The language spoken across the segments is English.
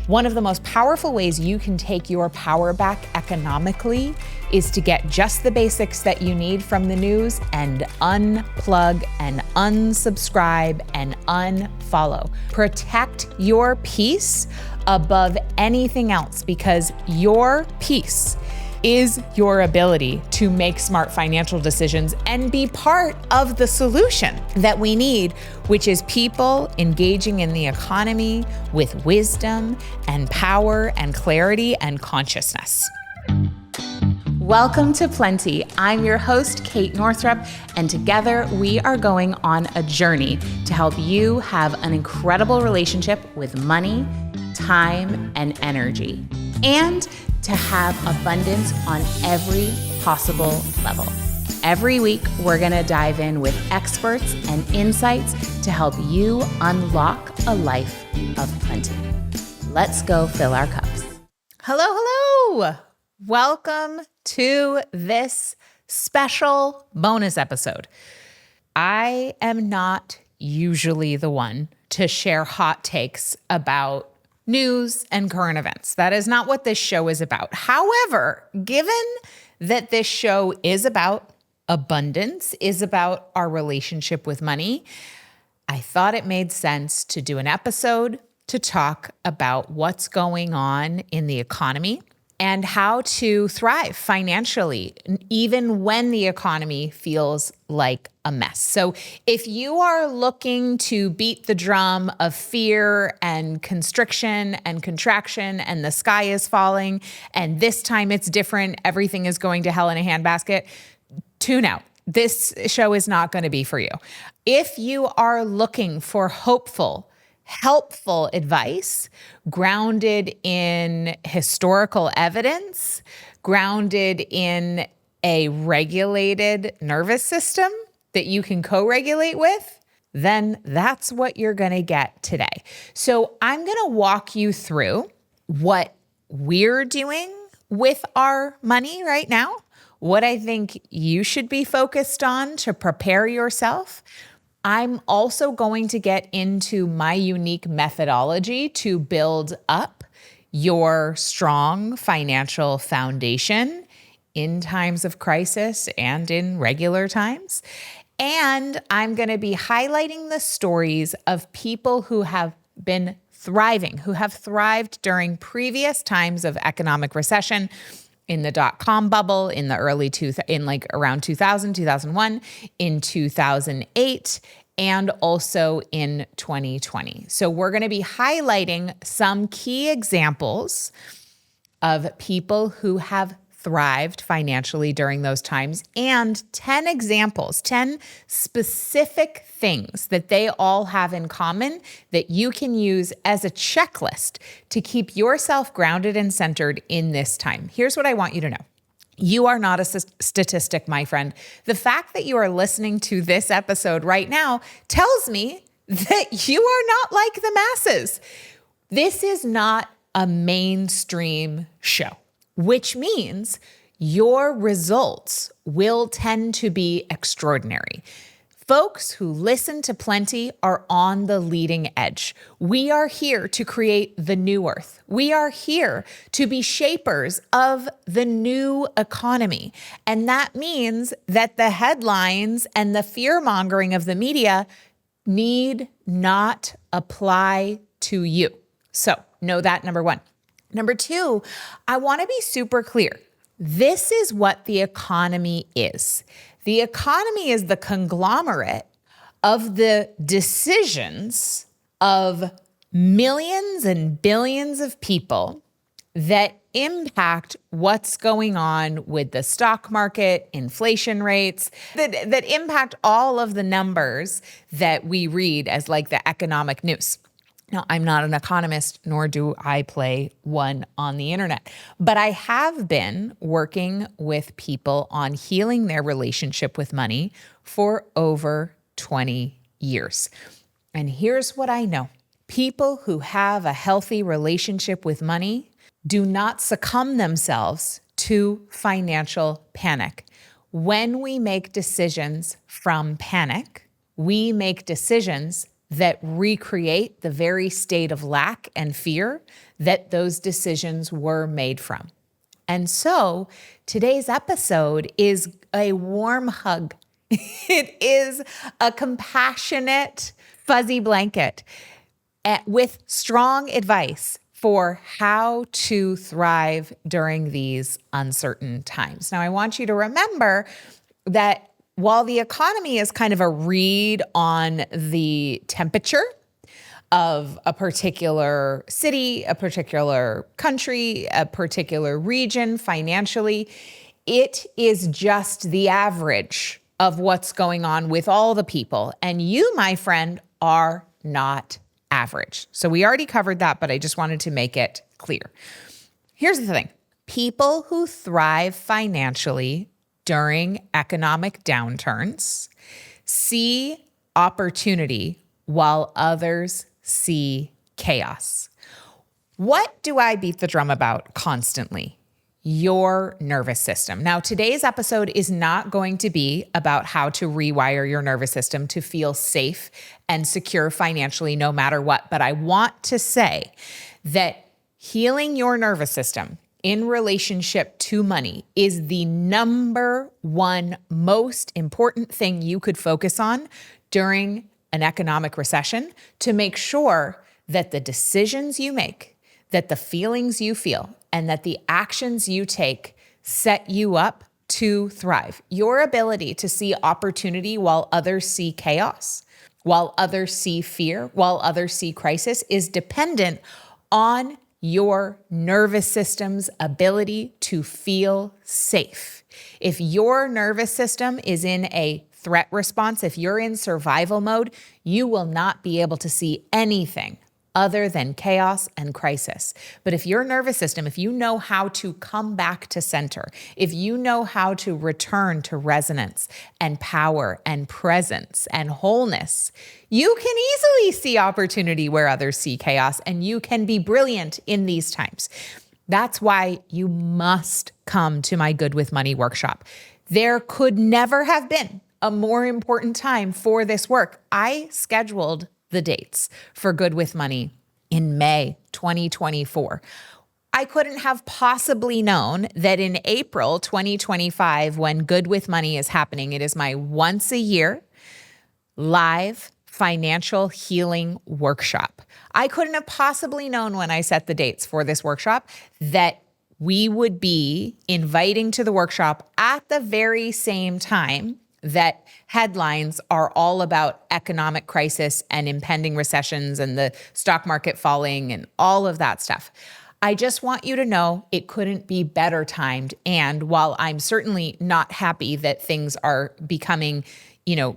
One of the most powerful ways you can take your power back economically is to get just the basics that you need from the news and unplug and unsubscribe and unfollow. Protect your peace above anything else, because your peace is your ability to make smart financial decisions and be part of the solution that we need, which is people engaging in the economy with wisdom and power and clarity and consciousness. Welcome to Plenty. I'm your host, Kate Northrup, and together we are going on a journey to help you have an incredible relationship with money, time, and energy, and to have abundance on every possible level. Every week, we're gonna dive in with experts and insights to help you unlock a life of plenty. Let's go fill our cups. Hello. Welcome to this special bonus episode. I am not usually the one to share hot takes about news and current events. That is not what this show is about. However, given that this show is about abundance, is about our relationship with money, I thought it made sense to do an episode to talk about what's going on in the economy and how to thrive financially, even when the economy feels like a mess. So if you are looking to beat the drum of fear and constriction and contraction and the sky is falling and this time it's different, everything is going to hell in a handbasket, tune out. This show is not going to be for you. If you are looking for hopeful, helpful advice grounded in historical evidence, grounded in a regulated nervous system that you can co-regulate with, then that's what you're going to get today. So I'm going to walk you through what we're doing with our money right now, what I think you should be focused on to prepare yourself. I'm also going to get into my unique methodology to build up your strong financial foundation in times of crisis and in regular times. And I'm going to be highlighting the stories of people who have been thriving, who have thrived during previous times of economic recession, in the dot-com bubble, in the around 2000, 2001, in 2008, and also in 2020. So we're going to be highlighting some key examples of people who have thrived financially during those times, and 10 examples, 10 specific things that they all have in common that you can use as a checklist to keep yourself grounded and centered in this time. Here's what I want you to know. You are not a statistic, my friend. The fact that you are listening to this episode right now tells me that you are not like the masses. This is not a mainstream show, which means your results will tend to be extraordinary. Folks who listen to Plenty are on the leading edge. We are here to create the new earth. We are here to be shapers of the new economy. And that means that the headlines and the fear-mongering of the media need not apply to you. So know that, number one. Number two, I want to be super clear. This is what the economy is. The economy is the conglomerate of the decisions of millions and billions of people that impact what's going on with the stock market, inflation rates, that impact all of the numbers that we read as like the economic news. Now, I'm not an economist, nor do I play one on the internet, but I have been working with people on healing their relationship with money for over 20 years. And here's what I know. People who have a healthy relationship with money do not succumb themselves to financial panic. When we make decisions from panic, we make decisions that recreate the very state of lack and fear that those decisions were made from. And so today's episode is a warm hug. It is a compassionate, fuzzy blanket with strong advice for how to thrive during these uncertain times. Now, I want you to remember that while the economy is kind of a read on the temperature of a particular city, a particular country, a particular region financially, it is just the average of what's going on with all the people. And you, my friend, are not average. So we already covered that, but I just wanted to make it clear. Here's the thing. People who thrive financially during economic downturns see opportunity while others see chaos. What do I beat the drum about constantly? Your nervous system. Now, today's episode is not going to be about how to rewire your nervous system to feel safe and secure financially no matter what. But I want to say that healing your nervous system in relationship to money is the number one most important thing you could focus on during an economic recession to make sure that the decisions you make, that the feelings you feel, and that the actions you take set you up to thrive. Your ability to see opportunity while others see chaos, while others see fear, while others see crisis is dependent on your nervous system's ability to feel safe. If your nervous system is in a threat response, if you're in survival mode, you will not be able to see anything other than chaos and crisis. But if your nervous system, if you know how to come back to center, if you know how to return to resonance and power and presence and wholeness, you can easily see opportunity where others see chaos, and you can be brilliant in these times. That's why you must come to my Good with Money workshop. There could never have been a more important time for this work. I scheduled the dates for Good with Money in May 2024. I couldn't have possibly known that in April 2025, when Good with Money is happening, it is my once a year live financial healing workshop. I couldn't have possibly known when I set the dates for this workshop that we would be inviting to the workshop at the very same time that headlines are all about economic crisis and impending recessions and the stock market falling and all of that stuff. I just want you to know it couldn't be better timed. And while I'm certainly not happy that things are becoming,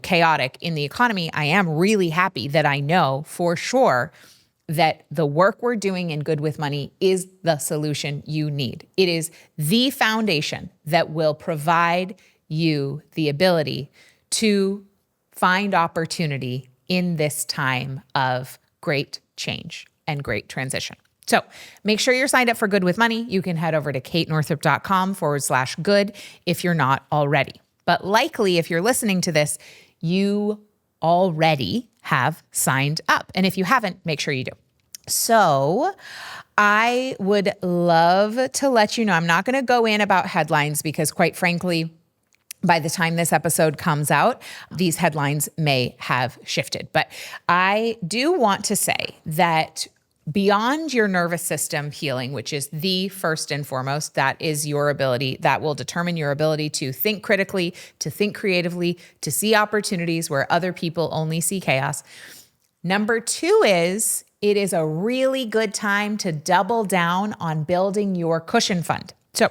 chaotic in the economy, I am really happy that I know for sure that the work we're doing in Good with Money is the solution you need. It is the foundation that will provide you the ability to find opportunity in this time of great change and great transition. So make sure you're signed up for Good with Money. You can head over to katenorthrup.com/good if you're not already. But likely, if you're listening to this, you already have signed up. And if you haven't, make sure you do. So I would love to let you know, I'm not going to go in about headlines because quite frankly, by the time this episode comes out, these headlines may have shifted. But I do want to say that beyond your nervous system healing, which is the first and foremost, that is your ability, that will determine your ability to think critically, to think creatively, to see opportunities where other people only see chaos. Number two is, it is a really good time to double down on building your cushion fund. So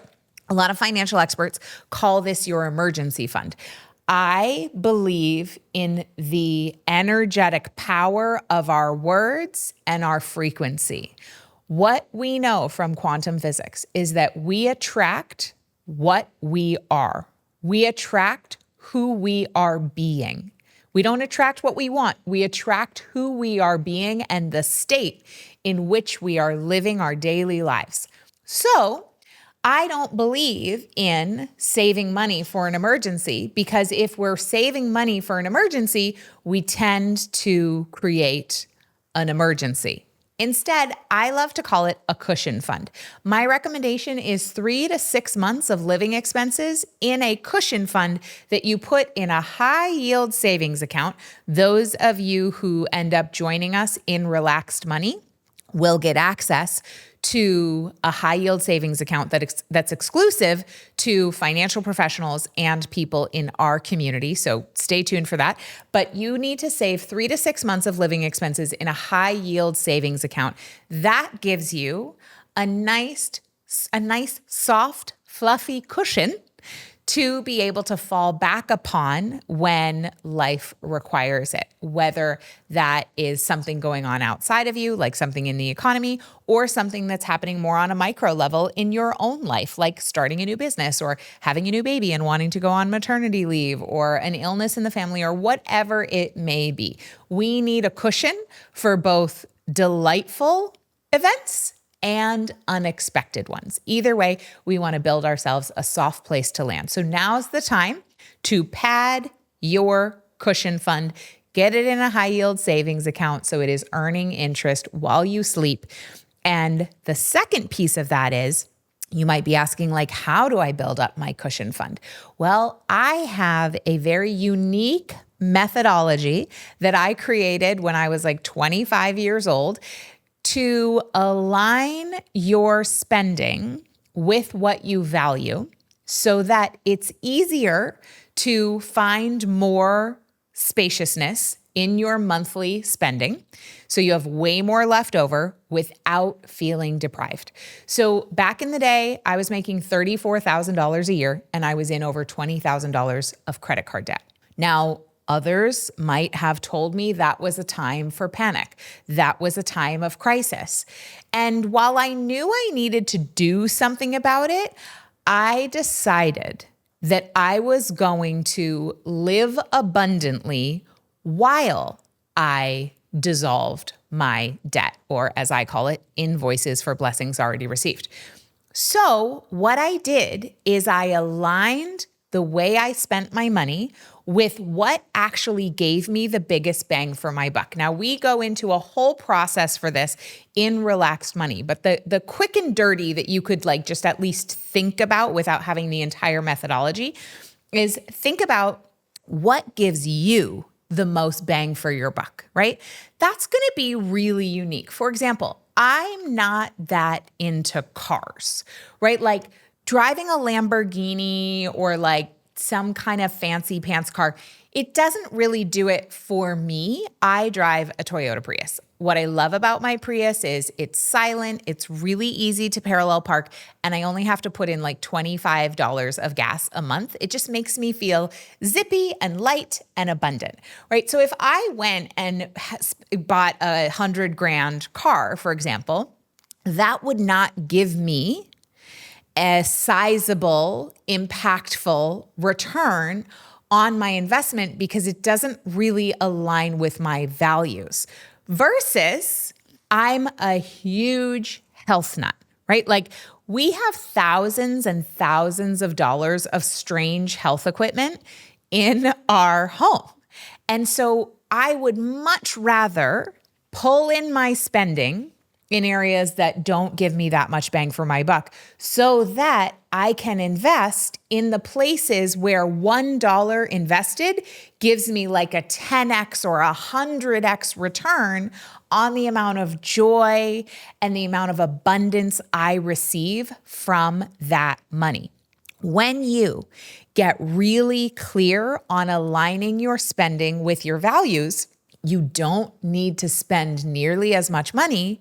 a lot of financial experts call this your emergency fund. I believe in the energetic power of our words and our frequency. What we know from quantum physics is that we attract what we are. We attract who we are being. We don't attract what we want. We attract who we are being and the state in which we are living our daily lives. So I don't believe in saving money for an emergency, because if we're saving money for an emergency, we tend to create an emergency. Instead, I love to call it a cushion fund. My recommendation is 3 to 6 months of living expenses in a cushion fund that you put in a high yield savings account. Those of you who end up joining us in Relaxed Money will get access to a high yield savings account that's exclusive to financial professionals and people in our community. So stay tuned for that. But you need to save 3 to 6 months of living expenses in a high yield savings account. That gives you a nice, soft, fluffy cushion to be able to fall back upon when life requires it, whether that is something going on outside of you, like something in the economy, or something that's happening more on a micro level in your own life, like starting a new business or having a new baby and wanting to go on maternity leave, or an illness in the family, or whatever it may be. We need a cushion for both delightful events and unexpected ones. Either way, we want to build ourselves a soft place to land. So now's the time to pad your cushion fund. Get it in a high yield savings account so it is earning interest while you sleep. And the second piece of that is, you might be asking, like, how do I build up my cushion fund? Well, I have a very unique methodology that I created when I was like 25 years old to align your spending with what you value so that it's easier to find more spaciousness in your monthly spending. So you have way more left over without feeling deprived. So back in the day, I was making $34,000 a year and I was in over $20,000 of credit card debt. Now, others might have told me that was a time for panic. That was a time of crisis. And while I knew I needed to do something about it, I decided that I was going to live abundantly while I dissolved my debt, or as I call it, invoices for blessings already received. So what I did is I aligned the way I spent my money with what actually gave me the biggest bang for my buck. Now, we go into a whole process for this in Relaxed Money, but the quick and dirty that you could like just at least think about without having the entire methodology is think about what gives you the most bang for your buck, right? That's going to be really unique. For example, I'm not that into cars, right? Like driving a Lamborghini or like some kind of fancy pants car, it doesn't really do it for me. I drive a Toyota Prius. What I love about my Prius is it's silent, it's really easy to parallel park, and I only have to put in like $25 of gas a month. It just makes me feel zippy and light and abundant, right? So if I went and bought a $100,000 car, for example, that would not give me a sizable, impactful return on my investment because it doesn't really align with my values. Versus, I'm a huge health nut, right? Like we have thousands and thousands of dollars of strange health equipment in our home. And so I would much rather pull in my spending in areas that don't give me that much bang for my buck so that I can invest in the places where $1 invested gives me like a 10x or a 100x return on the amount of joy and the amount of abundance I receive from that money. When you get really clear on aligning your spending with your values, you don't need to spend nearly as much money,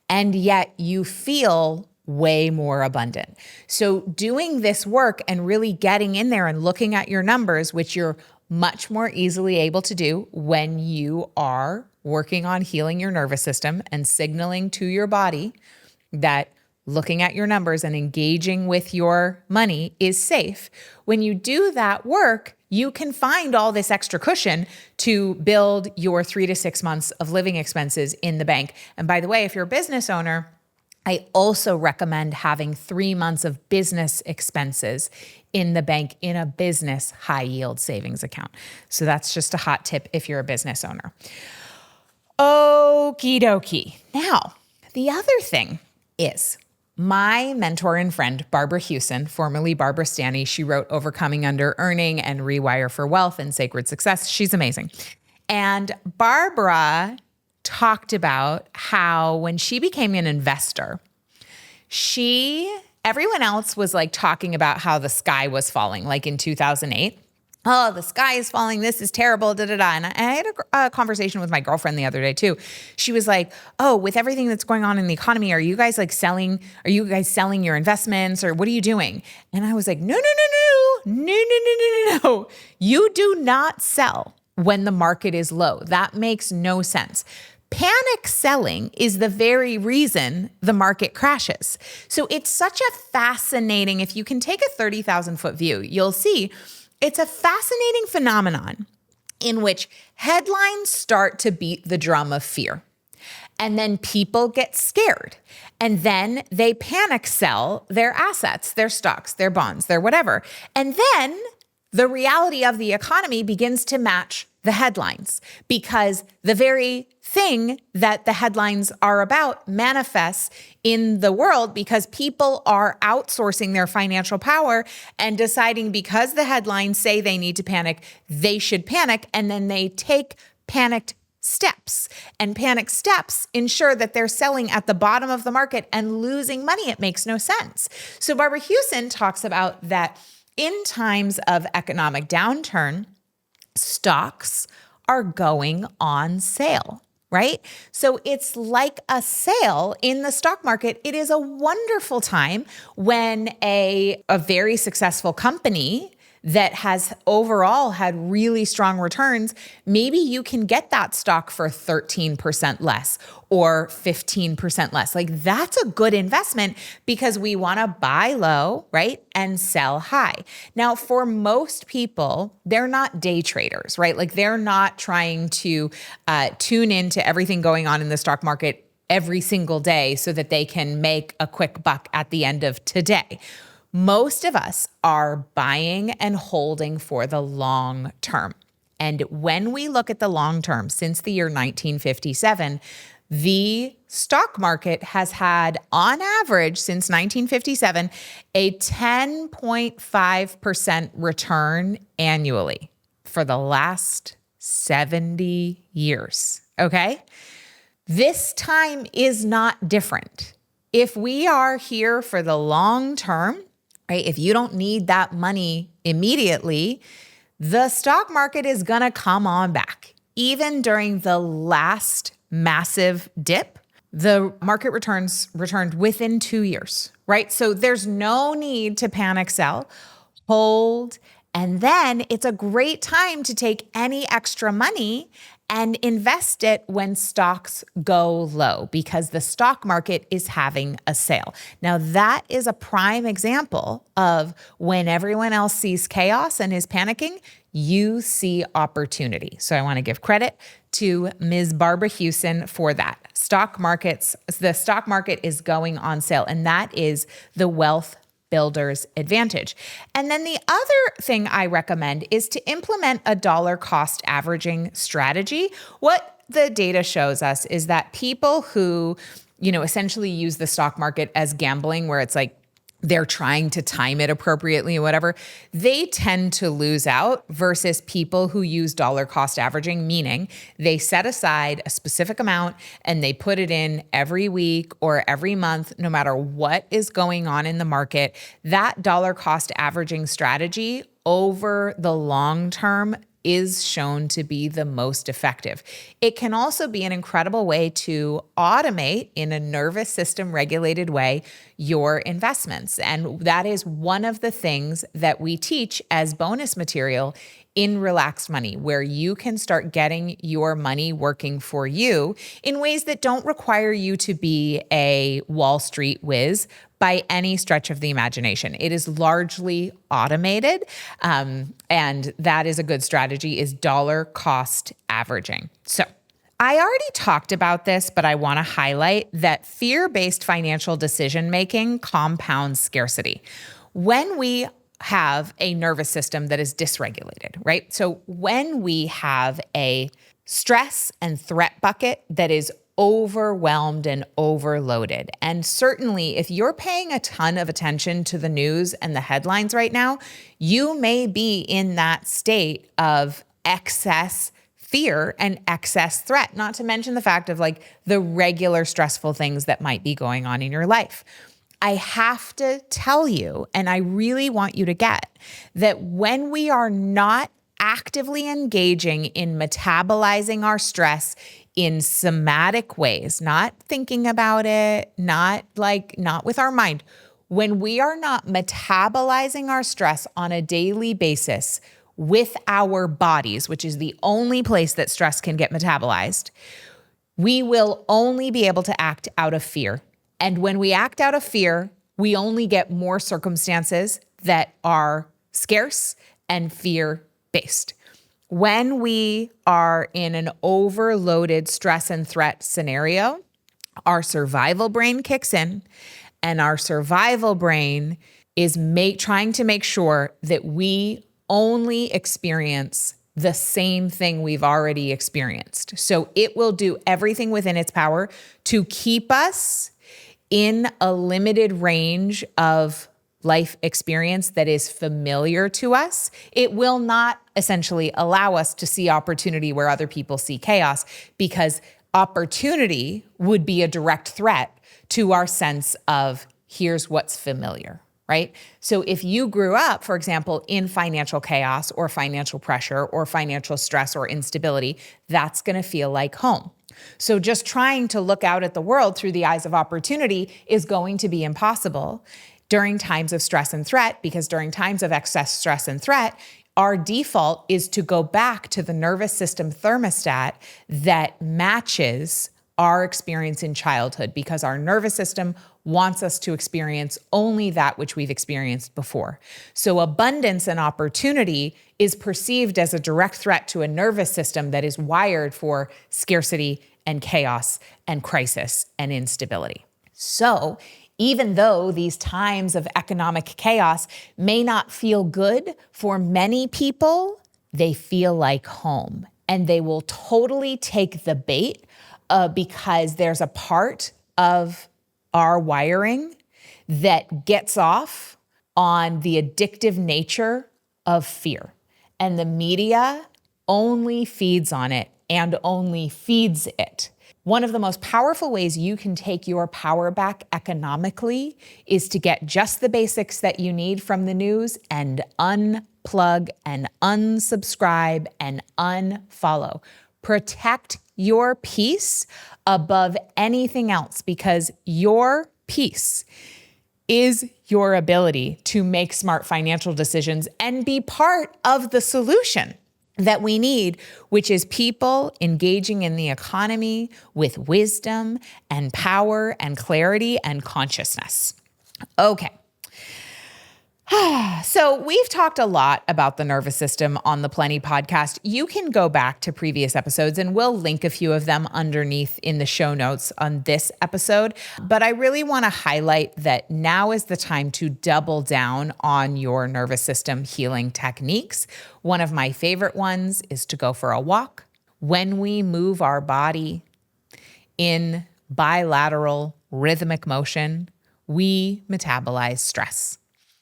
and yet you feel way more abundant. So doing this work and really getting in there and looking at your numbers, which you're much more easily able to do when you are working on healing your nervous system and signaling to your body that looking at your numbers and engaging with your money is safe. When you do that work, you can find all this extra cushion to build your 3 to 6 months of living expenses in the bank. And by the way, if you're a business owner, I also recommend having 3 months of business expenses in the bank in a business high yield savings account. So that's just a hot tip if you're a business owner. Okie dokie. Now, the other thing is my mentor and friend, Barbara Hewson, formerly Barbara Stanny, she wrote Overcoming Under Earning and Rewire for Wealth and Sacred Success. She's amazing. And Barbara talked about how when she became an investor, everyone else was like talking about how the sky was falling, like in 2008. Oh, the sky is falling. This is terrible. Da, da, da. And I had a conversation with my girlfriend the other day too. She was like, oh, with everything that's going on in the economy, are you guys selling your investments or what are you doing? And I was like, no. You do not sell when the market is low. That makes no sense. Panic selling is the very reason the market crashes. So it's such a fascinating, if you can take a 30,000 foot view, you'll see it's a fascinating phenomenon in which headlines start to beat the drum of fear. And then people get scared. And then they panic sell their assets, their stocks, their bonds, their whatever. And then the reality of the economy begins to match the headlines because the very thing that the headlines are about manifests in the world because people are outsourcing their financial power and deciding because the headlines say they need to panic, they should panic, and then they take panicked steps. And panic steps ensure that they're selling at the bottom of the market and losing money. It makes no sense. So Barbara Hewson talks about that in times of economic downturn, stocks are going on sale, right? So it's like a sale in the stock market. It is a wonderful time when a very successful company that has overall had really strong returns, maybe you can get that stock for 13% less or 15% less. Like that's a good investment because we want to buy low, right? And sell high. Now, for most people, they're not day traders, right? Like they're not trying to tune into everything going on in the stock market every single day so that they can make a quick buck at the end of today. Most of us are buying and holding for the long term. And when we look at the long term, since the year 1957, the stock market has had, on average, since 1957, a 10.5% return annually for the last 70 years. Okay? This time is not different. If we are here for the long term, right? If you don't need that money immediately, the stock market is going to come on back. Even during the last massive dip, the market returned within 2 years, right? So there's no need to panic sell, hold, and then it's a great time to take any extra money and invest it when stocks go low because the stock market is having a sale. Now, that is a prime example of when everyone else sees chaos and is panicking, you see opportunity. So I want to give credit to Ms. Barbara Hewson for that. The stock market is going on sale, and that is the wealth builder's advantage. And then the other thing I recommend is to implement a dollar cost averaging strategy. What the data shows us is that people who, essentially use the stock market as gambling, where it's like they're trying to time it appropriately or whatever, they tend to lose out versus people who use dollar cost averaging, meaning they set aside a specific amount and they put it in every week or every month, no matter what is going on in the market. That dollar cost averaging strategy over the long term is shown to be the most effective. It can also be an incredible way to automate in a nervous system regulated way your investments. And that is one of the things that we teach as bonus material in Relaxed Money, where you can start getting your money working for you in ways that don't require you to be a Wall Street whiz by any stretch of the imagination. It is largely automated, and that is a good strategy, is dollar cost averaging. So I already talked about this, but I want to highlight that fear-based financial decision-making compounds scarcity. When we have a nervous system that is dysregulated, right? So when we have a stress and threat bucket that is overwhelmed and overloaded. And certainly, if you're paying a ton of attention to the news and the headlines right now, you may be in that state of excess fear and excess threat, not to mention the fact of like the regular stressful things that might be going on in your life. I have to tell you, and I really want you to get, that when we are not actively engaging in metabolizing our stress in somatic ways, not thinking about it, not with our mind, when we are not metabolizing our stress on a daily basis with our bodies, which is the only place that stress can get metabolized, we will only be able to act out of fear. And when we act out of fear, we only get more circumstances that are scarce and fear-based. When we are in an overloaded stress and threat scenario, our survival brain kicks in, and our survival brain is trying to make sure that we only experience the same thing we've already experienced. So it will do everything within its power to keep us in a limited range of life experience that is familiar to us. It will not essentially allow us to see opportunity where other people see chaos, because opportunity would be a direct threat to our sense of here's what's familiar, right? So if you grew up, for example, in financial chaos or financial pressure or financial stress or instability, that's going to feel like home. So just trying to look out at the world through the eyes of opportunity is going to be impossible during times of stress and threat, because during times of excess stress and threat, our default is to go back to the nervous system thermostat that matches our experience in childhood, because our nervous system wants us to experience only that which we've experienced before. So abundance and opportunity is perceived as a direct threat to a nervous system that is wired for scarcity and chaos and crisis and instability. So even though these times of economic chaos may not feel good for many people, they feel like home, and they will totally take the bait because there's a part of our wiring that gets off on the addictive nature of fear. And the media only feeds on it and only feeds it. One of the most powerful ways you can take your power back economically is to get just the basics that you need from the news and unplug and unsubscribe and unfollow. Protect your peace above anything else, because your peace is your ability to make smart financial decisions and be part of the solution that we need, which is people engaging in the economy with wisdom and power and clarity and consciousness. Okay. So we've talked a lot about the nervous system on the Plenty podcast. You can go back to previous episodes, and we'll link a few of them underneath in the show notes on this episode. But I really want to highlight that now is the time to double down on your nervous system healing techniques. One of my favorite ones is to go for a walk. When we move our body in bilateral rhythmic motion, we metabolize stress.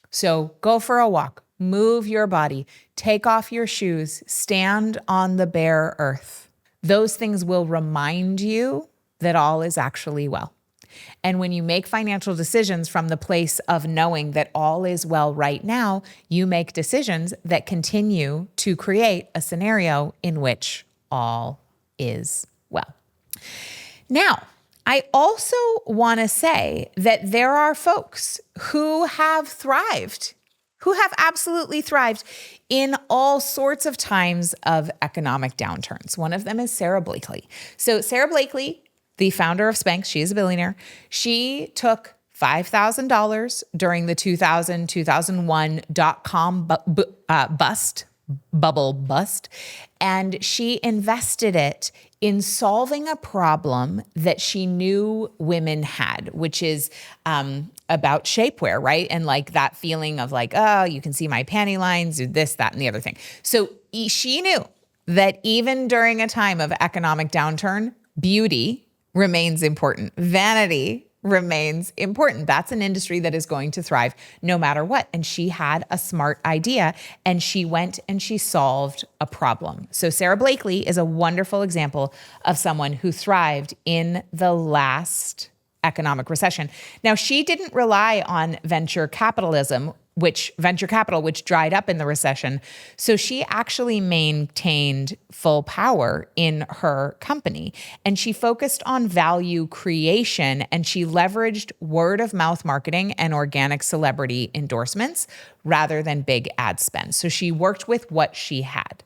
So go for a walk, move your body, take off your shoes, stand on the bare earth. Those things will remind you that all is actually well. And when you make financial decisions from the place of knowing that all is well right now, you make decisions that continue to create a scenario in which all is well. Now, I also want to say that there are folks who have thrived, who have absolutely thrived in all sorts of times of economic downturns. One of them is Sarah Blakely. So Sarah Blakely, the founder of Spanx, she is a billionaire. She took $5,000 during the 2000-2001 dot-com bust, bubble bust. And she invested it in solving a problem that she knew women had, which is about shapewear, right? And like that feeling of like, oh, you can see my panty lines, or this, that, and the other thing. So she knew that even during a time of economic downturn, beauty remains important. Vanity remains important. That's an industry that is going to thrive no matter what. And she had a smart idea and she went and she solved a problem. So Sarah Blakely is a wonderful example of someone who thrived in the last economic recession. Now, she didn't rely on venture capital, which dried up in the recession. So she actually maintained full power in her company. And she focused on value creation and she leveraged word of mouth marketing and organic celebrity endorsements rather than big ad spend. So she worked with what she had.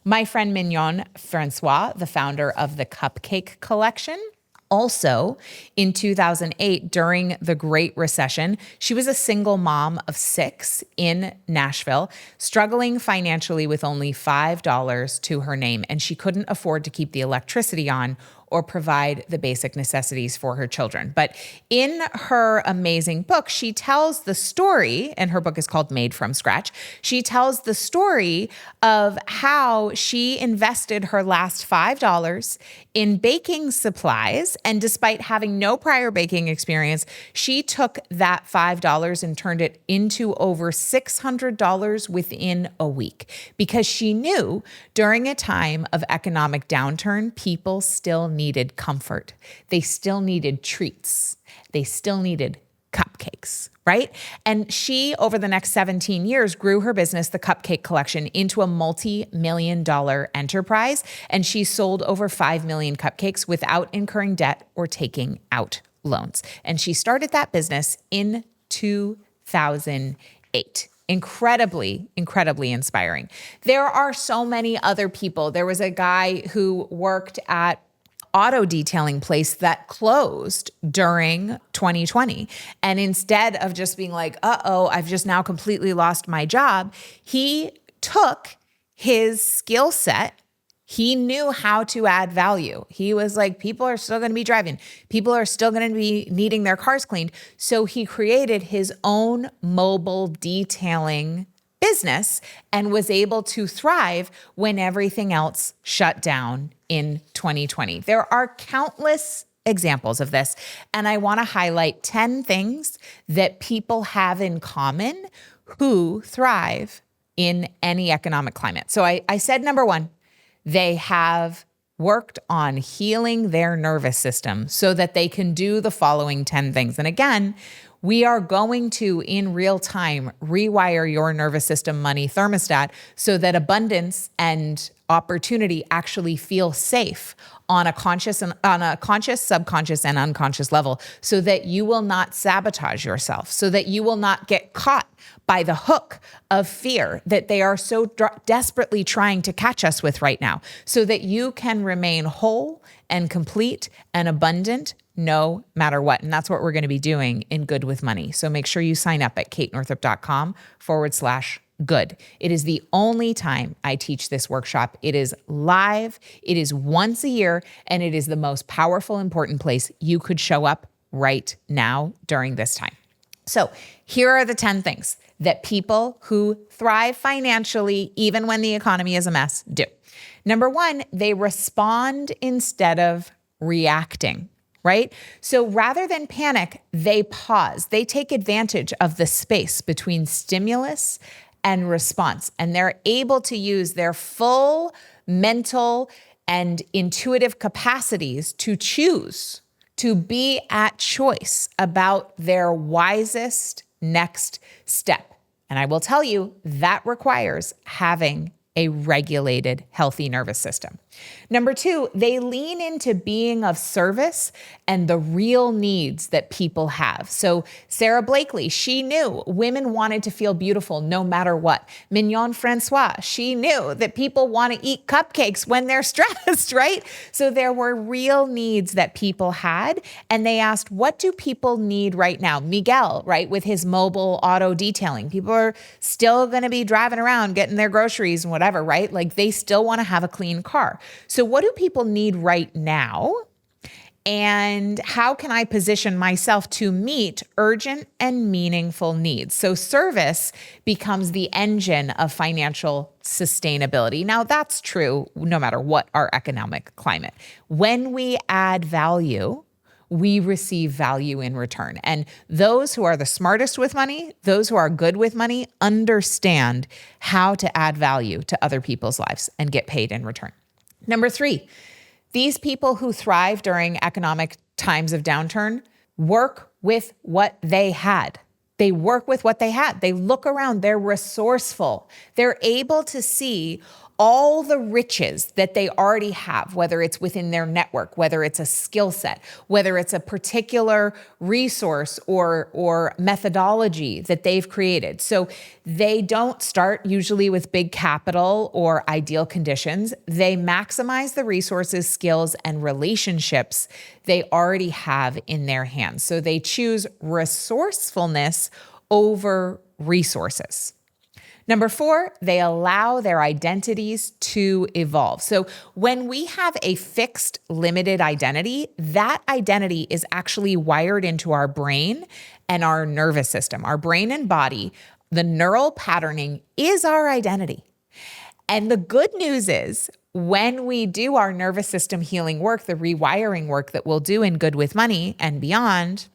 My friend Mignon Francois, the founder of the Cupcake Collection, also, in 2008, during the Great Recession, she was a single mom of 6 in Nashville, struggling financially with only $5 to her name, and she couldn't afford to keep the electricity on or provide the basic necessities for her children. But in her amazing book, she tells the story, and her book is called Made from Scratch. She tells the story of how she invested her last $5 in baking supplies. And despite having no prior baking experience, she took that $5 and turned it into over $600 within a week because she knew during a time of economic downturn, people still needed comfort. They still needed treats. They still needed cupcakes, right? And she, over the next 17 years, grew her business, the Cupcake Collection, into a multi-million-dollar enterprise. And she sold over 5 million cupcakes without incurring debt or taking out loans. And she started that business in 2008. Incredibly inspiring. There are so many other people. There was a guy who worked at auto detailing place that closed during 2020. And instead of just being like, I've just now completely lost my job, he took his skill set. He knew how to add value. He was like, people are still going to be driving. People are still going to be needing their cars cleaned. So he created his own mobile detailing business and was able to thrive when everything else shut down in 2020. There are countless examples of this, and I want to highlight 10 things that people have in common who thrive in any economic climate. So I said number 1, they have worked on healing their nervous system so that they can do the following 10 things. And again, we are going to, in real time, rewire your nervous system money thermostat so that abundance and opportunity actually feel safe on a conscious, subconscious, and unconscious level, so that you will not sabotage yourself, so that you will not get caught by the hook of fear that they are so desperately trying to catch us with right now, so that you can remain whole and complete and abundant no matter what. And that's what we're going to be doing in Good with Money. So make sure you sign up at katenorthrup.com/good. It is the only time I teach this workshop. It is live. It is once a year, and it is the most powerful, important place you could show up right now during this time. So here are the 10 things that people who thrive financially, even when the economy is a mess, do. Number 1, they respond instead of reacting. Right? So rather than panic, they pause. They take advantage of the space between stimulus and response, and they're able to use their full mental and intuitive capacities to choose, to be at choice about their wisest next step. And I will tell you, that requires having a regulated, healthy nervous system. Number two, they lean into being of service and the real needs that people have. So Sarah Blakely, she knew women wanted to feel beautiful no matter what. Mignon Francois, she knew that people want to eat cupcakes when they're stressed, right? So there were real needs that people had, and they asked, what do people need right now? Miguel, right, with his mobile auto detailing. People are still going to be driving around getting their groceries and whatever, right? Like they still want to have a clean car. So what do people need right now? And how can I position myself to meet urgent and meaningful needs? So service becomes the engine of financial sustainability. Now, that's true no matter what our economic climate. When we add value, we receive value in return. And those who are the smartest with money, those who are good with money, understand how to add value to other people's lives and get paid in return. Number three, these people who thrive during economic times of downturn work with what they had. They work with what they had. They look around, they're resourceful. They're able to see all the riches that they already have, whether it's within their network, whether it's a skill set, whether it's a particular resource or methodology that they've created. So they don't start usually with big capital or ideal conditions. They maximize the resources, skills, and relationships they already have in their hands. So they choose resourcefulness over resources. Number four, they allow their identities to evolve. So when we have a fixed, limited identity, that identity is actually wired into our brain and our nervous system. Our brain and body, the neural patterning is our identity. And the good news is when we do our nervous system healing work, the rewiring work that we'll do in Good with Money and beyond,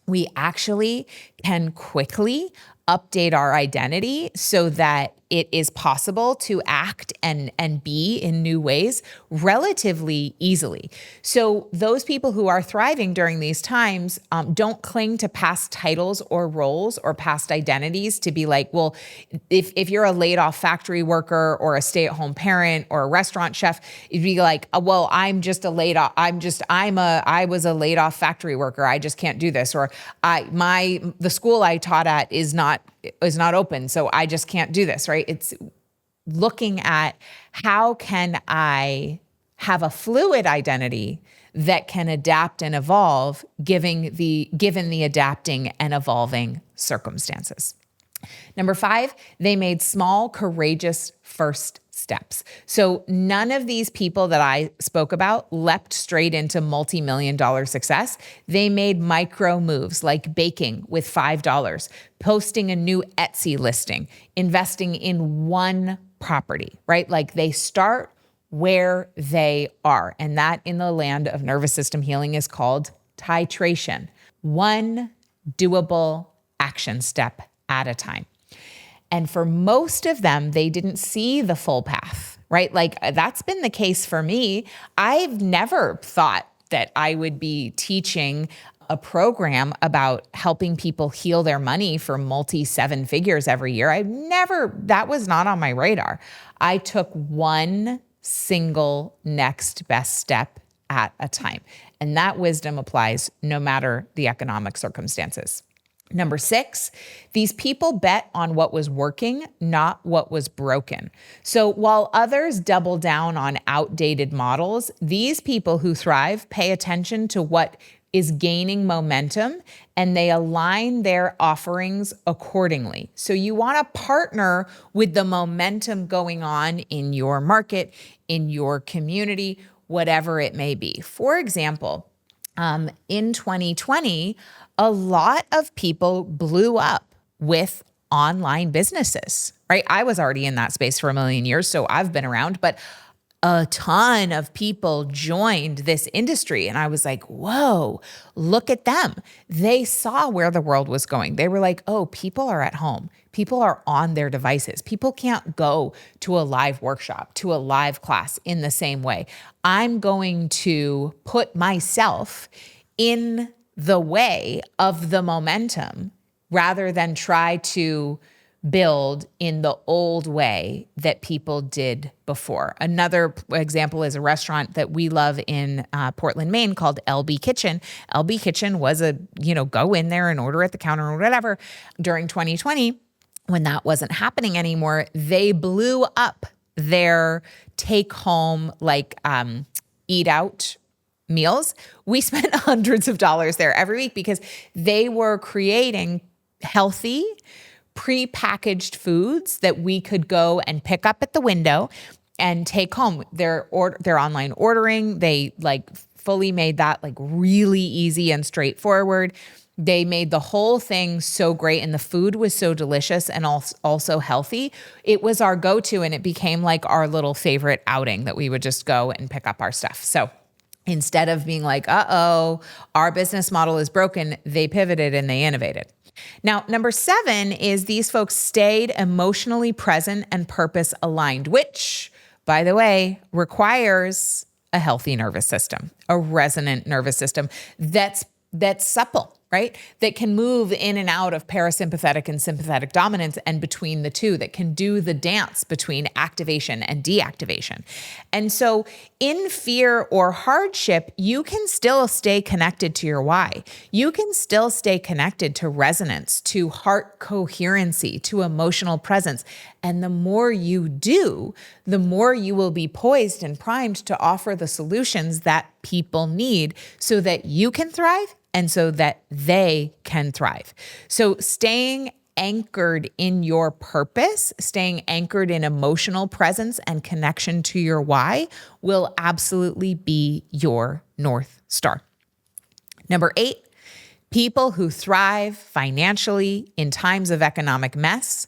we actually can quickly update our identity so that it is possible to act and be in new ways relatively easily. So those people who are thriving during these times don't cling to past titles or roles or past identities to be like, well, if you're a laid off factory worker or a stay-at-home parent or a restaurant chef, it'd be like, well, I was a laid off factory worker. I just can't do this. Or the school I taught at is not open, so I just can't do this, right? It's looking at how can I have a fluid identity that can adapt and evolve given the adapting and evolving circumstances. Number five, they made small, courageous first steps. So none of these people that I spoke about leapt straight into multi-million-dollar success. They made micro moves like baking with $5, posting a new Etsy listing, investing in one property, right? Like they start where they are. And that in the land of nervous system healing is called titration. One doable action step at a time. And for most of them, they didn't see the full path, right? Like that's been the case for me. I've never thought that I would be teaching a program about helping people heal their money for multi-seven figures every year. That was not on my radar. I took one single next best step at a time. And that wisdom applies no matter the economic circumstances. Number six, these people bet on what was working, not what was broken. So while others double down on outdated models, these people who thrive pay attention to what is gaining momentum and they align their offerings accordingly. So you want to partner with the momentum going on in your market, in your community, whatever it may be. For example, in 2020, a lot of people blew up with online businesses, right? I was already in that space for a million years, so I've been around, but a ton of people joined this industry. And I was like, whoa, look at them. They saw where the world was going. They were like, oh, people are at home. People are on their devices. People can't go to a live workshop, to a live class in the same way. I'm going to put myself in the way of the momentum rather than try to build in the old way that people did before. Another example is a restaurant that we love in Portland, Maine called LB Kitchen. LB Kitchen was go in there and order at the counter or whatever. During 2020, when that wasn't happening anymore, they blew up their take home, eat out meals. We spent hundreds of dollars there every week because they were creating healthy, pre-packaged foods that we could go and pick up at the window and take home. Their online ordering, they fully made that really easy and straightforward. They made the whole thing so great, and the food was so delicious and also healthy. It was our go-to, and it became our little favorite outing that we would just go and pick up our stuff. So instead of being our business model is broken, they pivoted and they innovated. Now, number 7 is these folks stayed emotionally present and purpose aligned, which, by the way, requires a healthy nervous system, a resonant nervous system that's supple, right? That can move in and out of parasympathetic and sympathetic dominance and between the two, that can do the dance between activation and deactivation. And so in fear or hardship, you can still stay connected to your why. You can still stay connected to resonance, to heart coherency, to emotional presence. And the more you do, the more you will be poised and primed to offer the solutions that people need so that you can thrive and so that they can thrive. So staying anchored in your purpose, staying anchored in emotional presence and connection to your why will absolutely be your North Star. Number 8, people who thrive financially in times of economic mess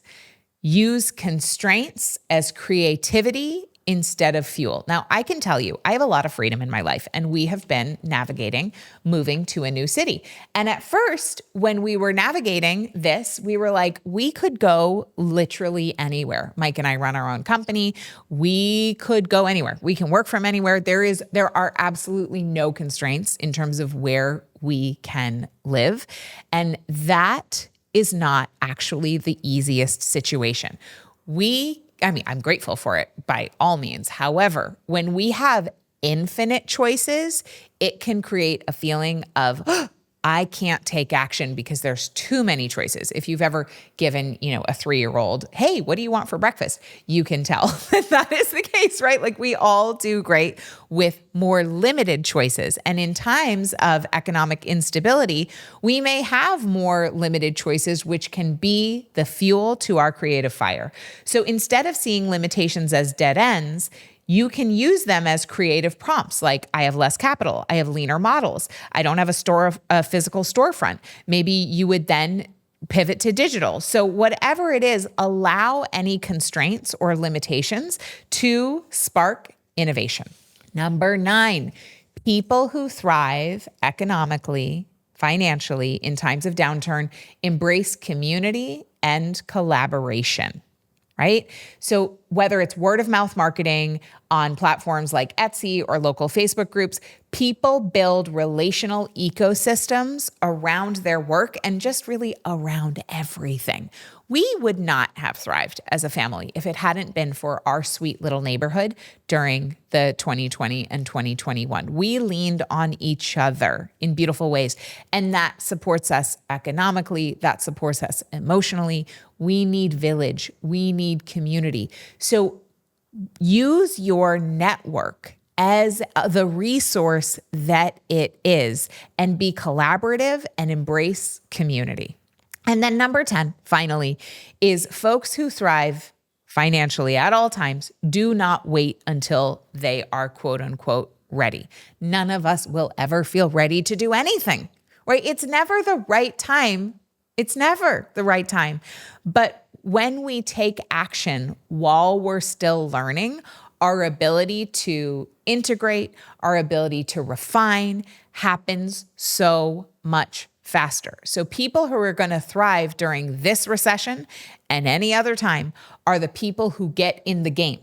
use constraints as creativity instead of fuel. Now, I can tell you, I have a lot of freedom in my life, and we have been navigating moving to a new city. And at first, when we were navigating this, we were we could go literally anywhere. Mike and I run our own company. We could go anywhere. We can work from anywhere. There are absolutely no constraints in terms of where we can live. And that is not actually the easiest situation. I'm grateful for it by all means. However, when we have infinite choices, it can create a feeling of, I can't take action because there's too many choices. If you've ever given, a 3-year-old, hey, what do you want for breakfast? You can tell that is the case, right? We all do great with more limited choices. And in times of economic instability, we may have more limited choices, which can be the fuel to our creative fire. So instead of seeing limitations as dead ends, you can use them as creative prompts. I have less capital. I have leaner models. I don't have a physical storefront. Maybe you would then pivot to digital. So whatever it is, allow any constraints or limitations to spark innovation. Number 9, people who thrive economically, financially in times of downturn embrace community and collaboration. Right? So whether it's word of mouth marketing on platforms like Etsy or local Facebook groups, people build relational ecosystems around their work and just really around everything. We would not have thrived as a family if it hadn't been for our sweet little neighborhood during the 2020 and 2021. We leaned on each other in beautiful ways, and that supports us economically, that supports us emotionally. We need village, we need community. So use your network as the resource that it is and be collaborative and embrace community. And then number 10, finally, is folks who thrive financially at all times do not wait until they are quote unquote ready. None of us will ever feel ready to do anything, right? It's never the right time. It's never the right time. But when we take action while we're still learning, our ability to integrate, our ability to refine happens so much faster. So people who are going to thrive during this recession and any other time are the people who get in the game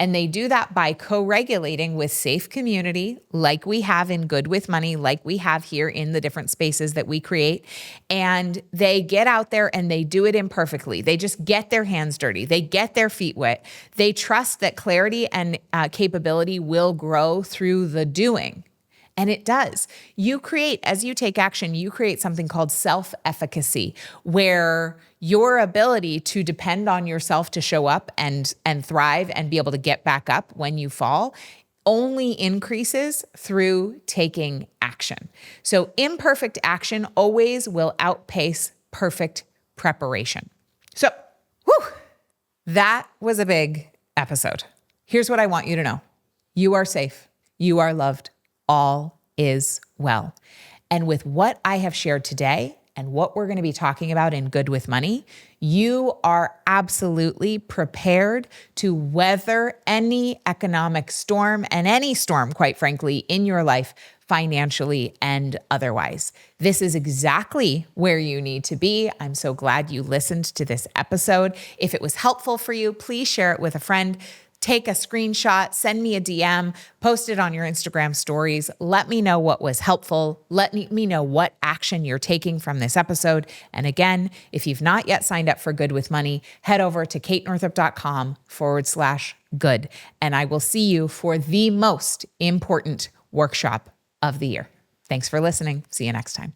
And they do that by co-regulating with safe community, like we have in Good with Money, like we have here in the different spaces that we create. And they get out there and they do it imperfectly. They just get their hands dirty. They get their feet wet. They trust that clarity and capability will grow through the doing. And it does. You create, as you take action, you create something called self-efficacy, where your ability to depend on yourself to show up and thrive and be able to get back up when you fall only increases through taking action. So imperfect action always will outpace perfect preparation. So, that was a big episode. Here's what I want you to know. You are safe. You are loved. All is well. And with what I have shared today and what we're going to be talking about in Good with Money, you are absolutely prepared to weather any economic storm and any storm, quite frankly, in your life, financially and otherwise. This is exactly where you need to be. I'm so glad you listened to this episode. If it was helpful for you, please share it with a friend. Take a screenshot, send me a DM, post it on your Instagram stories. Let me know what was helpful. Let me know what action you're taking from this episode. And again, if you've not yet signed up for Good with Money, head over to katenorthrup.com/good. And I will see you for the most important workshop of the year. Thanks for listening. See you next time.